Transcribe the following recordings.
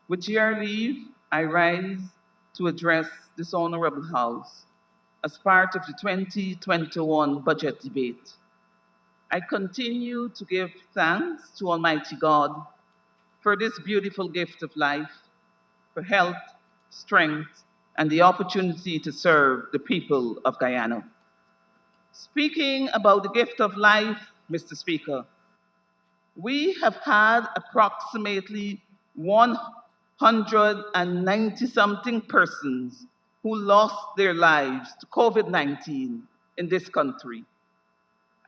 With your leave, I rise to address this honorable House as part of the 2021 budget debate. I continue to give thanks to Almighty God for this beautiful gift of life, for health, strength, and the opportunity to serve the people of Guyana. Speaking about the gift of life, Mr. Speaker, we have had approximately 190 something persons who lost their lives to COVID 19 in this country.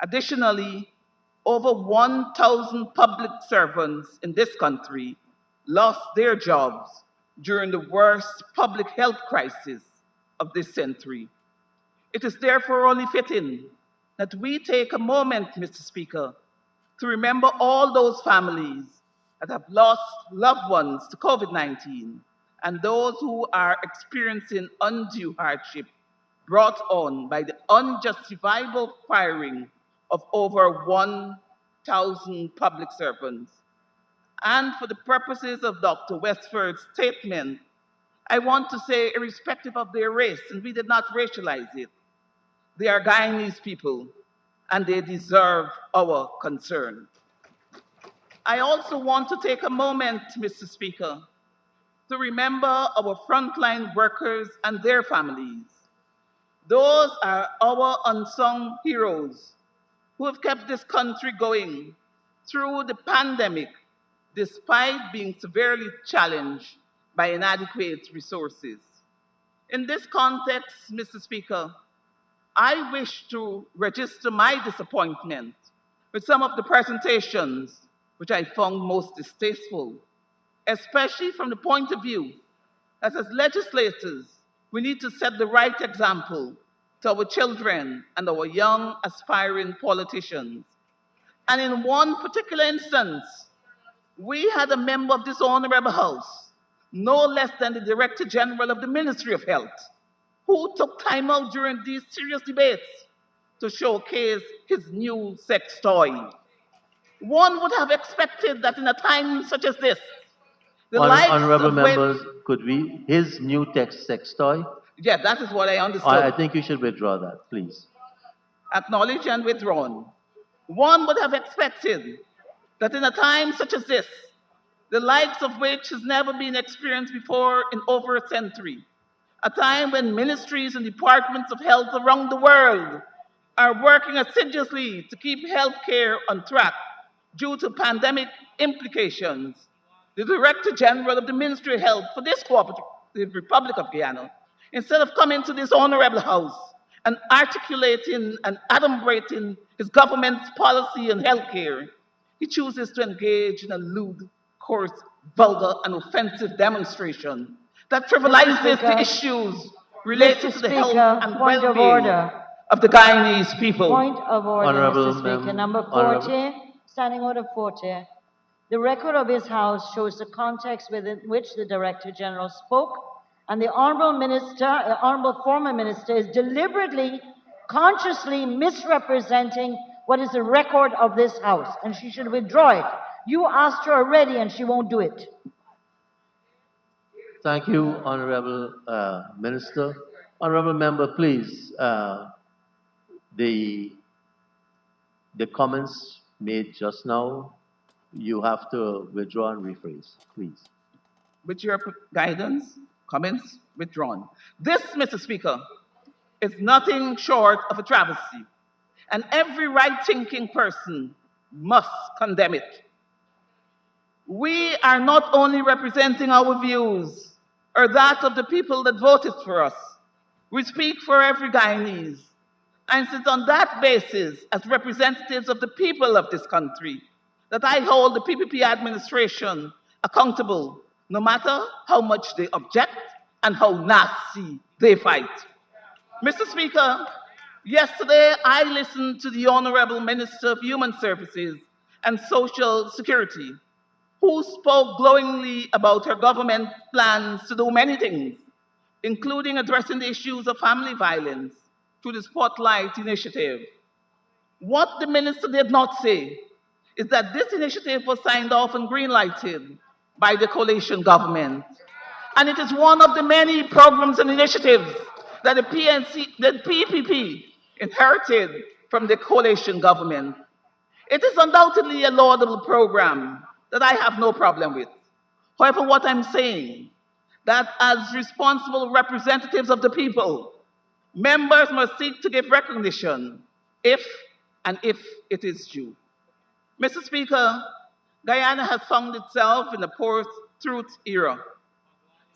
Additionally, over 1,000 public servants in this country lost their jobs during the worst public health crisis of this century. It is therefore only fitting that we take a moment, Mr. Speaker, to remember all those families that have lost loved ones to COVID 19 and those who are experiencing undue hardship brought on by the unjustifiable firing of over 1,000 public servants. And for the purposes of Dr. Westford's statement, I want to say, irrespective of their race, and we did not racialize it, they are Guyanese people and they deserve our concern. I also want to take a moment, Mr. Speaker, to remember our frontline workers and their families. Those are our unsung heroes who have kept this country going through the pandemic despite being severely challenged by inadequate resources. In this context, Mr. Speaker, I wish to register my disappointment with some of the presentations which I found most distasteful, especially from the point of view that as legislators, we need to set the right example to our children and our young aspiring politicians. And in one particular instance, we had a member of this honorable house, no less than the Director General of the Ministry of Health, who took time out during these serious debates to showcase his new sex toy. One would have expected that in a time such as this, the likes Honorable of which, members, could we, his new text sex toy? yeah, that is what I I understood, think you should withdraw that, please. acknowledged and withdrawn. One would have expected that in a time such as this, the likes of which has never been experienced before in over a century, a time when ministries and departments of health around the world are working assiduously to keep healthcare on track due to pandemic implications. The Director General of the Ministry of Health for this cooperative Republic of Guyana, instead of coming to this honorable house and articulating and adumbrating his government's policy on healthcare, he chooses to engage in a lewd, coarse, vulgar, and offensive demonstration that trivializes the issues related to the health and point of well-being order. of the Guyanese people. Point of order, Honorable Mr. Speaker. Number Honorable. 40, Standing Order 40. The record of this House shows the context within which the Director General spoke, and the Honorable former Minister is deliberately, consciously misrepresenting what is the record of this House, and she should withdraw it. You asked her already, and she won't do it. Thank you, Honorable Minister. Honorable Member, please, the comments made just now, you have to withdraw and rephrase, please. With your guidance, comments withdrawn. This, Mr. Speaker, is nothing short of a travesty, and every right-thinking person must condemn it. We are not only representing our views or that of the people that voted for us, we speak for every Guyanese. And it's on that basis, as representatives of the people of this country, that I hold the PPP administration accountable, no matter how much they object and how nasty they fight. Mr. Speaker, yesterday I listened to the Honorable Minister of Human Services and Social Security, who spoke glowingly about her government plans to do many things, including addressing the issues of family violence through the Spotlight Initiative. What the minister did not say is that this initiative was signed off and green-lighted by the coalition government. And it is one of the many programs and initiatives that the PPP inherited from the coalition government. It is undoubtedly a laudable program that I have no problem with. However, what I'm saying, that as responsible representatives of the people, members must seek to give recognition if it is due. Mr. Speaker, Guyana has found itself in a post-truth era.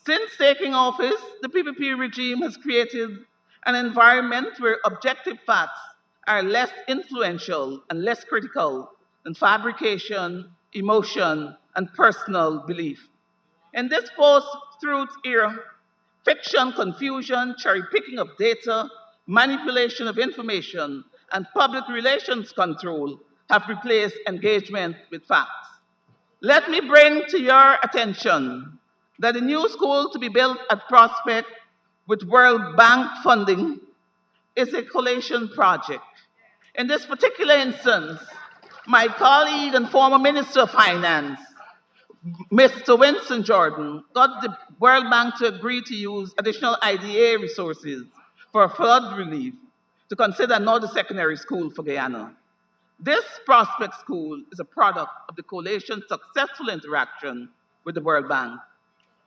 Since taking office, the PPP regime has created an environment where objective facts are less influential and less critical than fabrication, emotion, and personal belief. In this post-truth era, fiction, confusion, cherry-picking of data, manipulation of information, and public relations control have replaced engagement with facts. Let me bring to your attention that the new school to be built at Prospect with World Bank funding is a coalition project. In this particular instance, my colleague and former Minister of Finance, Mr. Winston Jordan, got the World Bank to agree to use additional IDA resources for flood relief to consider another secondary school for Guyana. This Prospect School is a product of the coalition's successful interaction with the World Bank.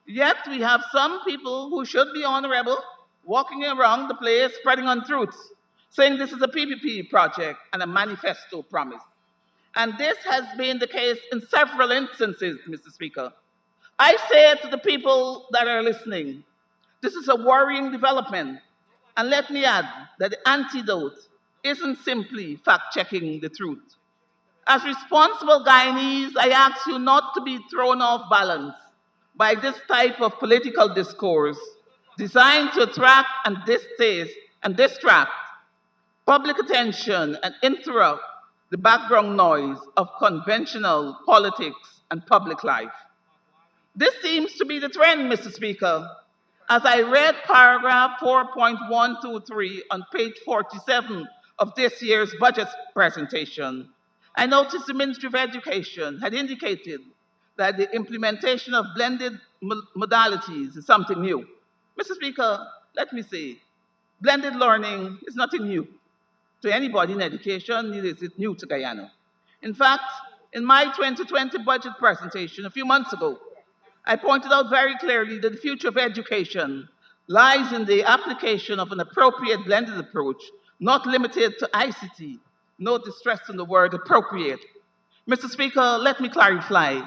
Yet we have some people who should be honorable walking around the place spreading untruths, saying this is a PPP project and a manifesto promise. And this has been the case in several instances, Mr. Speaker. I say to the people that are listening, this is a worrying development. And let me add that the antidote isn't simply fact-checking the truth. As responsible Guyanese, I ask you not to be thrown off balance by this type of political discourse designed to attract and distract public attention and interrupt the background noise of conventional politics and public life. This seems to be the trend, Mr. Speaker. As I read paragraph 4.123 on page 47 of this year's budget presentation, I noticed the Ministry of Education had indicated that the implementation of blended modalities is something new. Mr. Speaker, let me say, blended learning is nothing new to anybody in education, neither is it new to Guyana. In fact, in my 2020 budget presentation a few months ago, I pointed out very clearly that the future of education lies in the application of an appropriate blended approach, not limited to ICT. Note the stress on the word appropriate. Mr. Speaker, let me clarify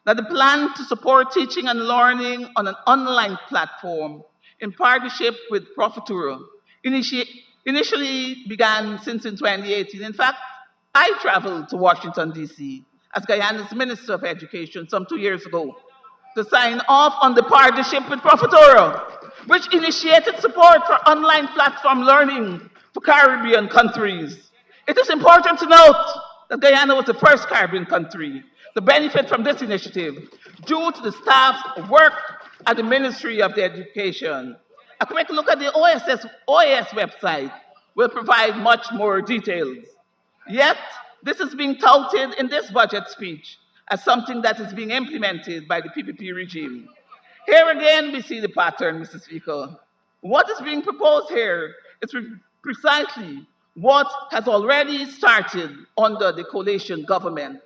that the plan to support teaching and learning on an online platform in partnership with Profitura initially began since in 2018. In fact, I traveled to Washington, D.C. as Guyana's Minister of Education some 2 years ago to sign off on the partnership with Profitura, which initiated support for online platform learning for Caribbean countries. It is important to note that Guyana was the first Caribbean country to benefit from this initiative due to the staff's work at the Ministry of Education. A quick look at the OAS website will provide much more details. Yet, this is being touted in this budget speech as something that is being implemented by the PPP regime. Here again, we see the pattern, Mr. Speaker. What is being proposed here is precisely what has already started under the coalition government.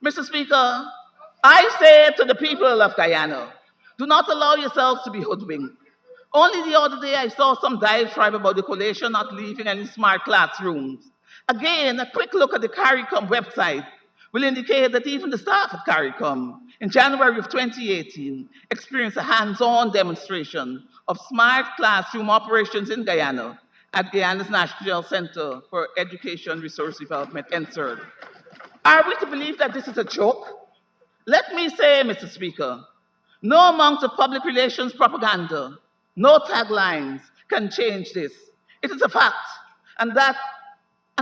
Mr. Speaker, I say to the people of Guyana, do not allow yourselves to be hoodwinked. Only the other day I saw some diatribe about the coalition not leaving any smart classrooms. Again, a quick look at the CARICOM website will indicate that even the staff at CARICOM in January of 2018 experienced a hands-on demonstration of smart classroom operations in Guyana at Guyana's National Center for Education Resource Development, NSERD. Are we to believe that this is a joke? Let me say, Mr. Speaker, no amount of public relations propaganda, no taglines can change this. It is a fact, and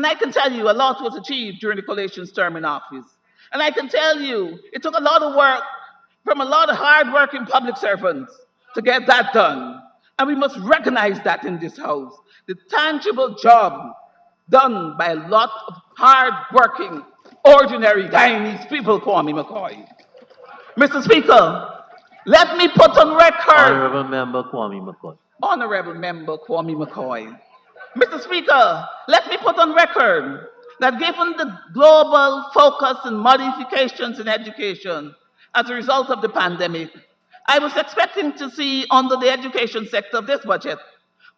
I can tell you a lot was achieved during the coalition's term in office. And I can tell you it took a lot of work from a lot of hard-working public servants to get that done. And we must recognize that in this House. The tangible job done by a lot of hard-working, ordinary Guyanese people, Kwame McCoy. Mr. Speaker, let me put on record, Honorable Member Kwame McCoy. Honorable Member Kwame McCoy. Mr. Speaker, let me put on record that given the global focus and modifications in education as a result of the pandemic, I was expecting to see under the education sector of this budget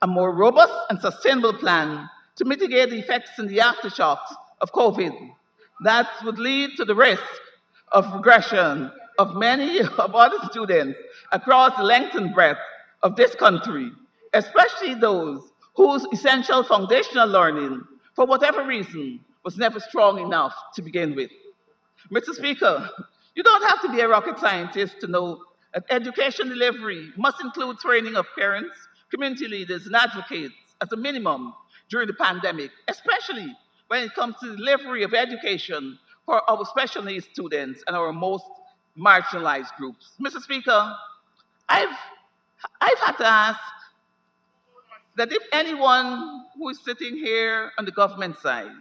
a more robust and sustainable plan to mitigate the effects and the aftershocks of COVID that would lead to the risk of regression of many of other students across the length and breadth of this country, especially those whose essential foundational learning, for whatever reason, was never strong enough to begin with. Mr. Speaker, you don't have to be a rocket scientist to know that education delivery must include training of parents, community leaders, and advocates as a minimum during the pandemic, especially when it comes to delivery of education for our special needs students and our most marginalized groups. Mr. Speaker, I've, I've had to ask that if anyone who is sitting here on the government side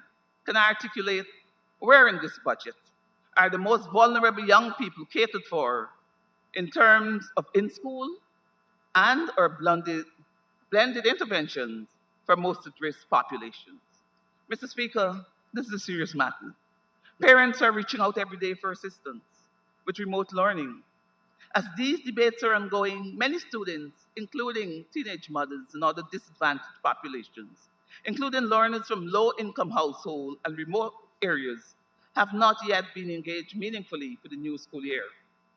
can articulate where in this budget are the most vulnerable young people catered for in terms of in-school and or blended interventions for most at-risk populations. Mr. Speaker, this is a serious matter. Parents are reaching out every day for assistance with remote learning. As these debates are ongoing, many students, including teenage mothers and other disadvantaged populations, including learners from low-income households and remote areas, have not yet been engaged meaningfully for the new school year,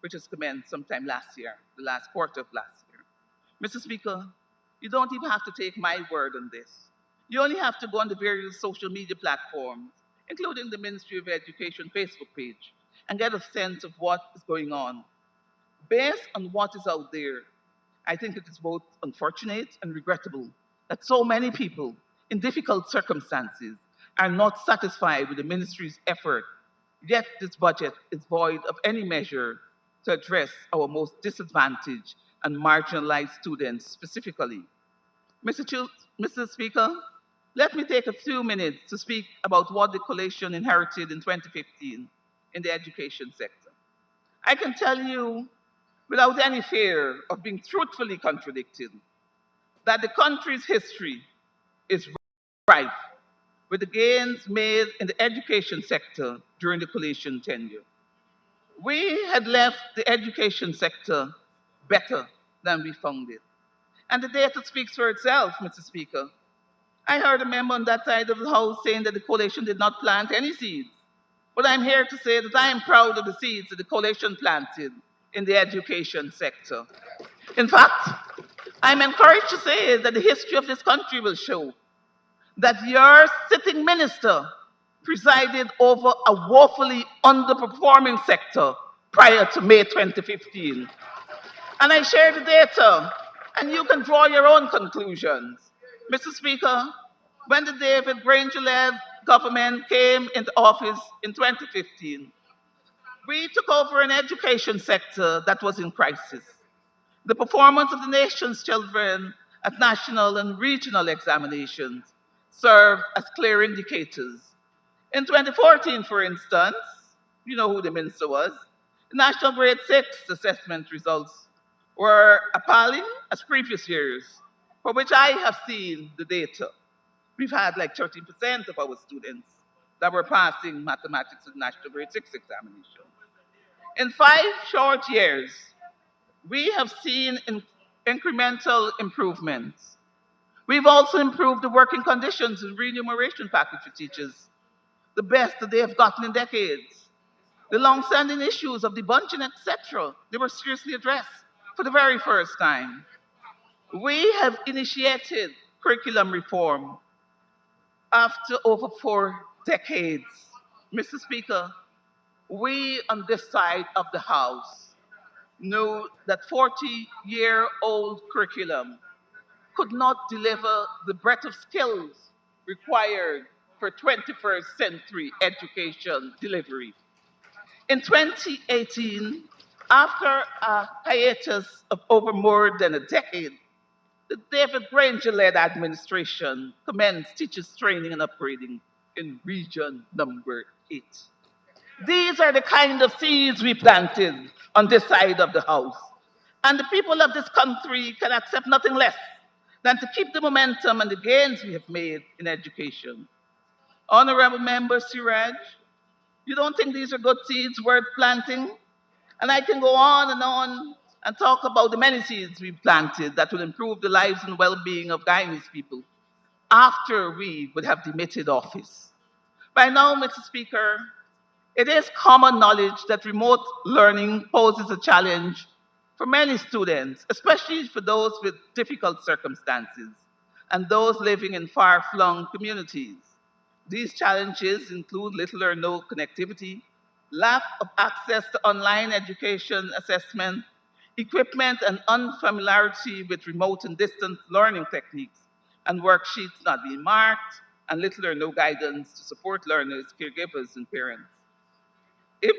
which has commenced sometime last year, the last quarter of last year. Mr. Speaker, you don't even have to take my word on this. You only have to go on the various social media platforms, including the Ministry of Education Facebook page, and get a sense of what is going on. Based on what is out there, I think it is both unfortunate and regrettable that so many people in difficult circumstances are not satisfied with the ministry's effort, yet this budget is void of any measure to address our most disadvantaged and marginalized students specifically. Mr. Mr. Speaker, let me take a few minutes to speak about what the coalition inherited in 2015 in the education sector. I can tell you without any fear of being truthfully contradicted that the country's history is rife with the gains made in the education sector during the coalition tenure. We had left the education sector better than we found it. And the data speaks for itself, Mr. Speaker. I heard a member on that side of the House saying that the coalition did not plant any seeds. But I'm here to say that I am proud of the seeds that the coalition planted in the education sector. In fact, I'm encouraged to say that the history of this country will show that your sitting minister presided over a woefully underperforming sector prior to May 2015. And I share the data, and you can draw your own conclusions. Mr. Speaker, when the David Granger-led government came into office in 2015, we took over an education sector that was in crisis. The performance of the nation's children at national and regional examinations served as clear indicators. In 2014, for instance, you know who the minister was, the National Grade 6 assessment results were appalling as previous years, for which I have seen the data. We've had like 13% of our students that were passing mathematics in the National Grade 6 examination. In 5 short years, we have seen incremental improvements. We've also improved the working conditions and remuneration package for teachers, the best that they have gotten in decades. The long-standing issues of debunking, etc., they were seriously addressed for the very first time. We have initiated curriculum reform after over 4 decades. Mr. Speaker, we on this side of the House knew that 40-year-old curriculum could not deliver the breadth of skills required for 21st century education delivery. In 2018, after a hiatus of over more than a decade, the David Granger-led administration commenced teachers training and upgrading in region number 8. These are the kind of seeds we planted on this side of the house. And the people of this country can accept nothing less than to keep the momentum and the gains we have made in education. Honorable Member Siraj, you don't think these are good seeds worth planting? And I can go on and talk about the many seeds we've planted that will improve the lives and well being of Guyanese people after we would have demitted office. By now, Mr. Speaker, it is common knowledge that remote learning poses a challenge for many students, especially for those with difficult circumstances and those living in far flung communities. These challenges include little or no connectivity, lack of access to online education assessment, equipment, and unfamiliarity with remote and distance learning techniques, and worksheets not being marked, and little or no guidance to support learners, caregivers, and parents. If,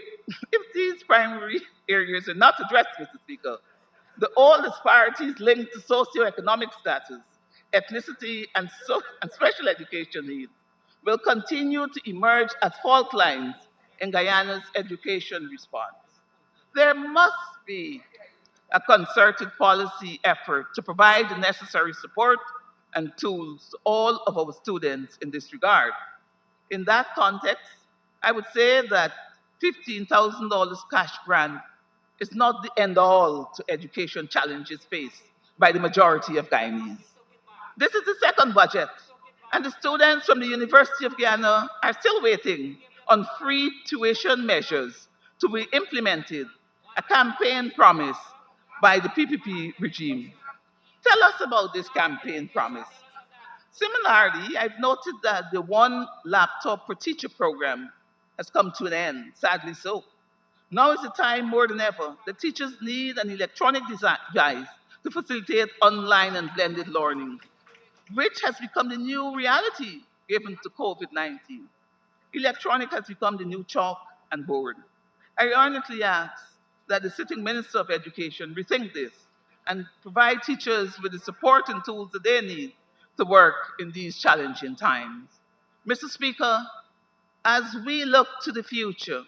if these primary areas are not addressed, Mr. Speaker, the all disparities linked to socioeconomic status, ethnicity, and special education needs will continue to emerge as fault lines in Guyana's education response. There must be a concerted policy effort to provide the necessary support and tools to all of our students in this regard. In that context, I would say that $15,000 cash grant is not the end all to education challenges faced by the majority of Guyanese. This is the second budget, and the students from the University of Guyana are still waiting on free tuition measures to be implemented, a campaign promise by the PPP regime. Tell us about this campaign promise. Similarly, I've noted that the one laptop per teacher program has come to an end, sadly so. Now is the time more than ever that teachers need an electronic device to facilitate online and blended learning, which has become the new reality given to COVID 19. Electronic has become the new chalk and board. I earnestly ask that the sitting Minister of Education rethink this and provide teachers with the support and tools that they need to work in these challenging times. Mr. Speaker, as we look to the future,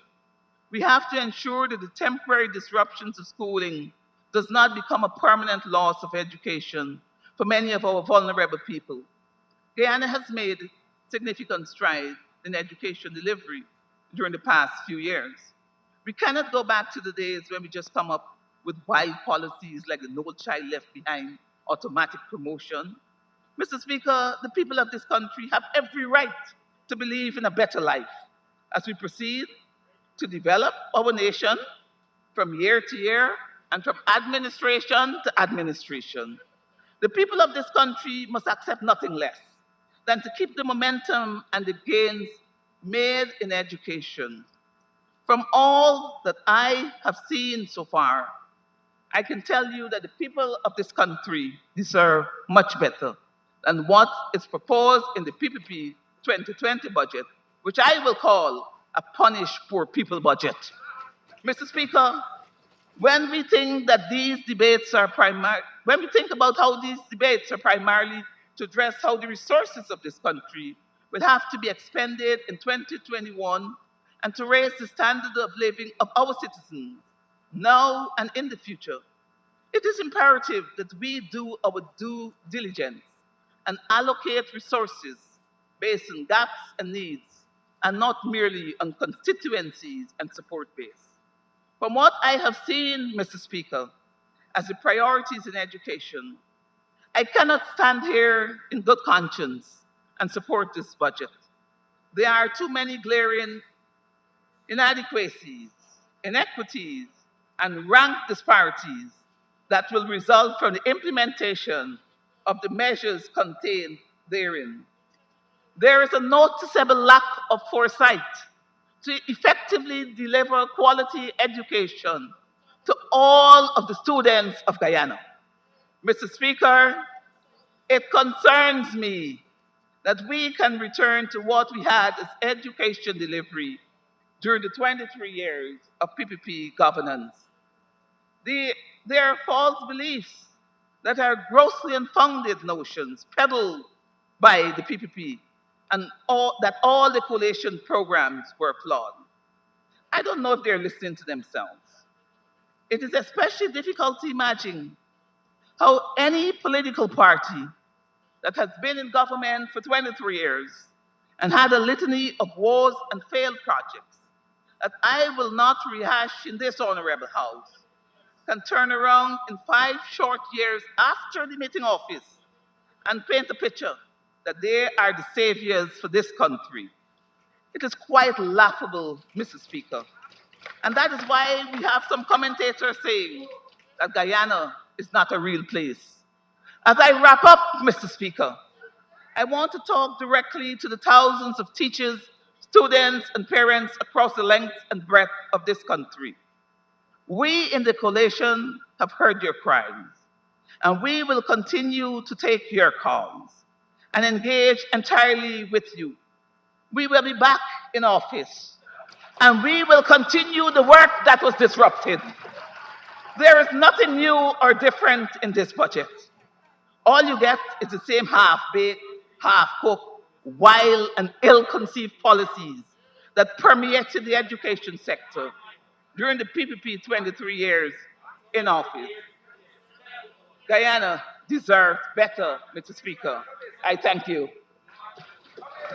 we have to ensure that the temporary disruptions of schooling does not become a permanent loss of education for many of our vulnerable people. Guyana has made significant strides in education delivery during the past few years. We cannot go back to the days when we just come up with wild policies like the No Child Left Behind automatic promotion. Mr. Speaker, the people of this country have every right to believe in a better life as we proceed to develop our nation from year to year and from administration to administration. The people of this country must accept nothing less than to keep the momentum and the gains made in education. From all that I have seen so far, I can tell you that the people of this country deserve much better than what is proposed in the PPP 2020 budget, which I will call a punish poor people budget. Mr. Speaker, when we think that these debates are when we think about how these debates are primarily to address how the resources of this country will have to be expended in 2021 and to raise the standard of living of our citizens now and in the future, it is imperative that we do our due diligence and allocate resources based on gaps and needs and not merely on constituencies and support base. From what I have seen, Mr. Speaker, as the priorities in education, I cannot stand here in good conscience and support this budget. There are too many glaring inadequacies, inequities, and rank disparities that will result from the implementation of the measures contained therein. There is a noticeable lack of foresight to effectively deliver quality education to all of the students of Guyana. Mr. Speaker, it concerns me that we can return to what we had as education delivery during the 23 years of PPP governance. There are false beliefs that are grossly unfounded notions peddled by the PPP and that all the coalition programs were flawed. I don't know if they're listening to themselves. It is especially difficult to imagine how any political party that has been in government for 23 years and had a litany of wars and failed projects that I will not rehash in this honorable house can turn around in 5 short years after the meeting office and paint a picture that they are the saviors for this country. It is quite laughable, Mr. Speaker. And that is why we have some commentators saying that Guyana is not a real place. As I wrap up, Mr. Speaker, I want to talk directly to the thousands of teachers, students, and parents across the length and breadth of this country. We in the coalition have heard your cries, and we will continue to take your calls and engage entirely with you. We will be back in office, and we will continue the work that was disrupted. There is nothing new or different in this budget. All you get is the same half-baked, half-cooked, wild and ill-conceived policies that permeated the education sector during the PPP 23 years in office. Guyana deserves better, Mr. Speaker. I thank you.